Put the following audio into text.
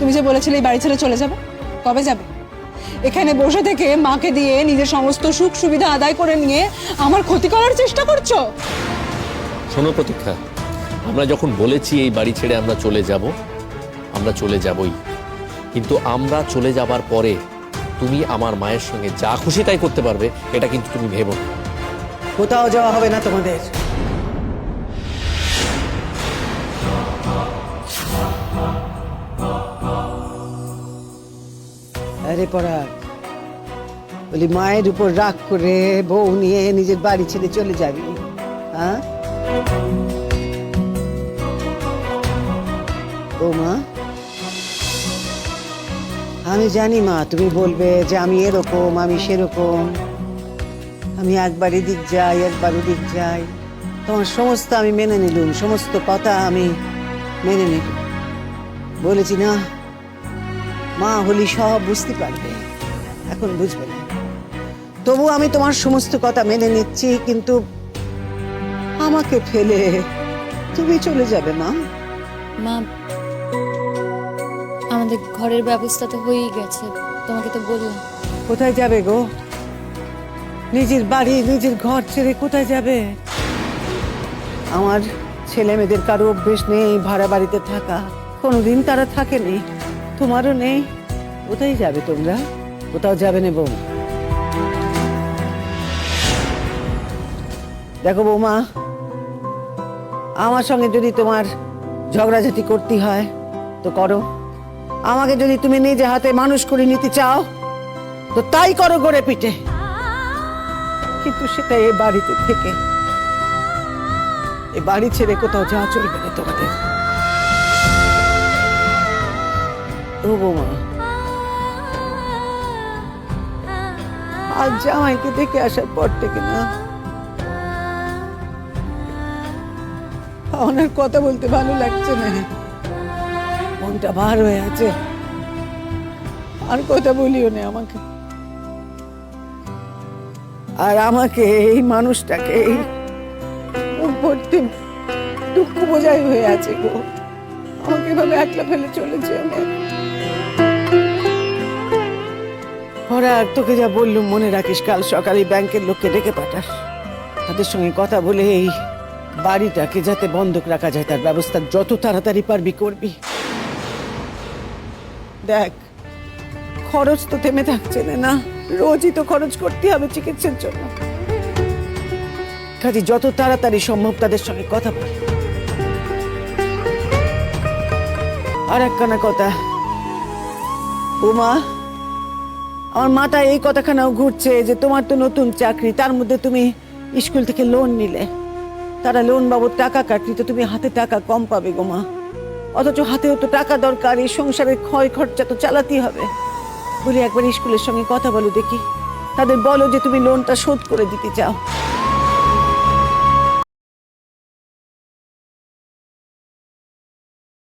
তুমি যে বলেছিলে এই বাড়ি ছেড়ে চলে যাবে, কবে যাবে? এখানে বসে থেকে মাকে দিয়ে নিজের সমস্ত সুখ সুবিধা আদায় করে নিয়ে আমার ক্ষতি করার চেষ্টা করছো। শোনো প্রতীক্ষা, আমরা যখন বলেছি এই বাড়ি ছেড়ে আমরা চলে যাব, আমরা চলে যাবই, কিন্তু আমরা চলে যাবার পরে তুমি আমার মায়ের সঙ্গে যা খুশি তাই করতে পারবে, এটা কিন্তু তুমি ভেবো না। কোথাও যাওয়া হবে না তোমাদের। আরে পরাগ, বলি মায়ের উপর রাগ করে বউ নিয়ে নিজের বাড়ি ছেড়ে চলে যাবি? হ্যাঁ ও মা, আমি জানি মা তুমি বলবে যে আমি এরকম আমি সেরকম, আমি একবার এদিক যাই একবার ওদিক যাই। তোমার সমস্ত আমি মেনে নিলুম, সমস্ত কথা আমি মেনে নিলুম। বলেছি না মা হলি সব বুঝতে পারবে, এখন বুঝবে না। তবু আমি তোমার সমস্ত কথা মেনে নিচ্ছি, কিন্তু আমাকে ফেলে তুমি চলে যাবে মা? মা, আমাদের ঘরের ব্যবস্থা তো হয়েই গেছে, তোমাকে তো বললাম। কোথায় যাবে গো? নিজের বাড়ি নিজের ঘর ছেড়ে কোথায় যাবে? আমার ছেলে মেয়েদের কারো অভ্যেস নেই ভাড়া বাড়িতে থাকা, কোনোদিন তারা থাকেনি, তোমারও নেই। কোথায় যাবে তোমরা? কোথাও যাবে না বউ। দেখো বৌমা, আমার সঙ্গে যদি তোমার ঝগড়াঝাটি করতে হয় তো করো, আমাকে যদি তুমি নিজে হাতে মানুষ করে নিতে চাও তো তাই করো গড়ে পিঠে, কিন্তু সেটা এ বাড়িতে থেকে, এ বাড়ি ছেড়ে কোথাও যাওয়া চলবে না তোমাদের। ও বৌমা, আজ জামাইকে দেখে আসার পর থেকে না ওনার কথা বলতে ভালো লাগছে না, মনটা ভার হয়ে আছে। আর কথা বলিও না আমাকে, আর আমাকে এই মানুষটাকে দুঃখ বোঝাই হয়ে আছে গো। আমাকে ভাবে একলা ফেলে চলেছে। আমি পরাগ, তোকে যা বললুম মনে রাখিস, কাল সকালে ব্যাংকের লোককে ডেকে পাঠাস, তাদের সঙ্গে কথা বলে এই বাড়িটাকে যাতে বন্ধক রাখা যায় তার ব্যবস্থা যত তাড়াতাড়ি পারবি করবি। দেখ, খরচ তো থেমে থাকছে না, রোজই তো খরচ করতে হবে চিকিৎসার জন্য। কাজে যত তাড়াতাড়ি সম্ভব তাদের সঙ্গে কথা বল। আর একখানা কথা উমা, আমার মাথায় এই কথাখানাও ঘুরছে যে তোমার তো নতুন চাকরি, তার মধ্যে তুমি স্কুল থেকে লোন নিলে, তারা লোন বাবদ টাকা কাটলি তো তুমি হাতে টাকা কম পাবে গো মা, অথচ হাতেও তো টাকা দরকার, এই সংসারের ক্ষয় খরচা তো চালাতেই হবে। বলি একবার স্কুলের সঙ্গে কথা বলো দেখি, তাদের বলো যে তুমি লোনটা শোধ করে দিতে চাও।